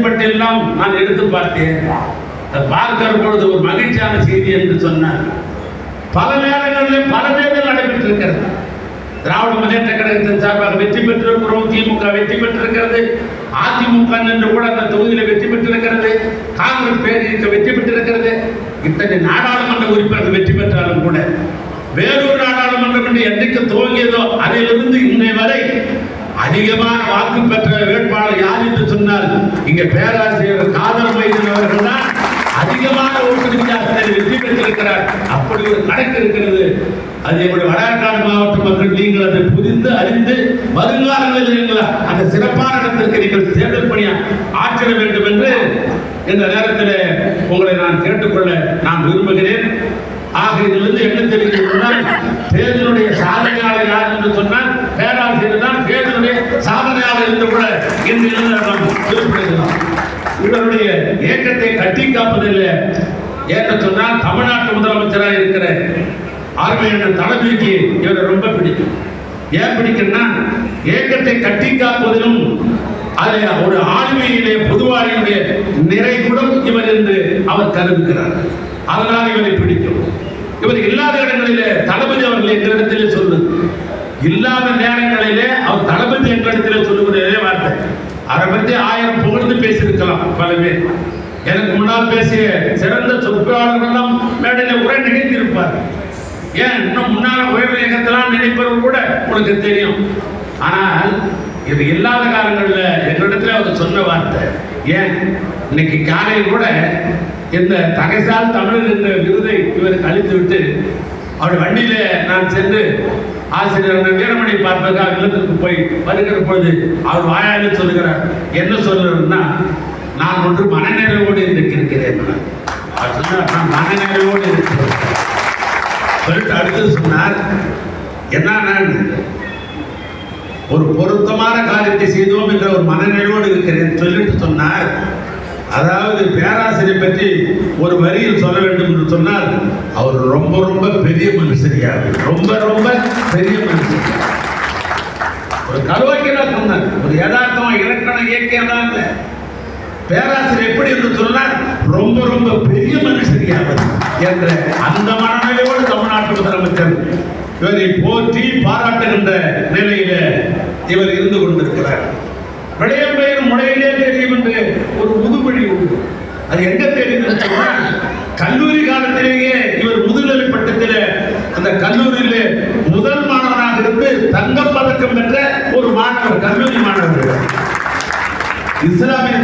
பற்றியெல்லாம் நான் எடுத்து பார்த்தேன். பார்க்கிற பொழுது ஒரு மகிழ்ச்சியான செய்தி என்று சொன்னார். பல நேரங்களில் பல தேர்தல் நடைபெற்றிருக்கிறது. திராவிட முன்னேற்ற கழகத்தின் சார்பாக வெற்றி பெற்றிருக்கிறோம், திமுக வெற்றி பெற்றிருக்கிறது, அதிமுக என்று கூட அந்த தொகுதியில் வெற்றி பெற்றிருக்கிறது, காங்கிரஸ் பேரியக்க வெற்றி பெற்றிருக்கிறது. இத்தனை நாடாளுமன்ற உறுப்பினர்கள் வெற்றி பெற்றாலும் கூட வேறொரு நாடாளுமன்றம் என்று என்றைக்கு துவங்கியதோ அதிலிருந்து இன்றைய வரை அதிகமான வாக்கு பெற்ற வேட்பாளர் யார் என்று சொன்னால் இங்கே பேராசிரியர் காதர் மைதன் அவர்கள் தான் அதிகமான ஓட்டு வித்தியாசத்தில் வெற்றி பெற்றிருக்கிறார். அப்படி ஒரு கணக்கு இருக்கிறது. அது எங்களுடைய வடகாடு மாவட்ட மக்கள் நீங்கள் அதை புரிந்து அறிந்து வருங்காலங்களில் அந்த சிறப்பான இடத்திற்கு நீங்கள் தேர்தல் பணியை ஆற்றிட வேண்டும் என்று இந்த நேரத்தில் உங்களை நான் கேட்டுக்கொள்ள நான் விரும்புகிறேன். ஆக இதிலிருந்து என்ன தெரிவிக்கிறார், தேர்தலுடைய சாதனையாளர் யார் என்று சொன்னால் பேராசிரியர் தான் தேர்தலுடைய சாதனையாளர் என்று கூட இன்று நாம் குறிப்பிடுகிறோம். இவருடைய இயக்கத்தை கட்டி காப்பதில்லை ஏன்னு சொன்னால் தமிழ்நாட்டு முதலமைச்சராக இருக்கிற ஆர்மையான தலைமைக்கு இவரை ரொம்ப பிடிக்கும். ஏன் பிடிக்கும்னா இயக்கத்தை கட்டி காப்பதிலும் அது ஒரு ஆளுமையிலே பொதுவாளியுடைய நிறை கூட இவர் என்று அவர் கருதுகிறார். அதனால் இவரை பிடிக்கும். இவர் இல்லாத இடங்களிலே தளபதி அவர்கள் என்ற இடத்திலே சொல்லுது, இல்லாத நேரங்களிலே அவர் தளபதி என்ற இடத்திலே சொல்லுகிற வார்த்தை. அதை பற்றி 1000 புகழ்ந்து பேசியிருக்கலாம் பல பேர். எனக்கு முன்னால் பேசிய சிறந்த சொற்பாளர்களெல்லாம் மேடையில் உரை நினைத்திருப்பார். ஏன் இன்னும் முன்னால உயர் இயக்கத்தெல்லாம் நினைப்பவர்கள் கூட உனக்கு தெரியும். ஆனால் இது இல்லாத காலங்களில் எங்களிடத்துல அவர் சொன்ன வார்த்தை. ஏன் இன்னைக்கு காலையில் கூட இந்த தகைசால் தமிழர் என்ற விருதை இவருக்கு அளித்து விட்டு அவர் வண்டியில நான் சென்று ஆசிரியர் வீரமணி பார்ப்பதற்காக இல்லத்திற்கு போய் வருகிற பொழுது அவர் வாயாலே சொல்லுகிறார். என்ன சொல்லுன்னா, நான் ஒன்று மனநிறைவோடு இருக்கிறேன். அவர் சொன்னார், நான் மனநிறைவோடு இருக்கிறேன் சொல்லிட்டு அடுத்தது சொன்னார், என்ன ஒரு பொருத்தமான காரியத்தை செய்தோம் என்ற ஒரு மனநிறைவோடு இருக்கிறேன் சொல்லிட்டு சொன்னார். அதாவது பேராசிரியர் பற்றி ஒரு வரியில் சொல்ல வேண்டும் என்று சொன்னால் அவர் ரொம்ப ரொம்ப பெரிய மனுஷரியா, ரொம்ப ரொம்ப பெரிய மனுஷன். ஒரு கலோக்கியனா சொன்னார், ஒரு யதார்த்தமா இலக்கண இயக்கியெல்லாம் இல்லை. பேராசிரியர் எப்படி என்று சொன்னால் ரொம்ப ரொம்ப பெரிய மனுஷரியா என்ற அந்த மனநிலையோடு தமிழ்நாட்டு முதலமைச்சர் இவரை போற்றி பாராட்டுகின்ற நிலையில இவர் இருந்து கொண்டிருக்கிறார். விளையம்பெயர் முளையிலே தெரியும் என்று ஒரு முதுமொழி உண்டு. அது எங்க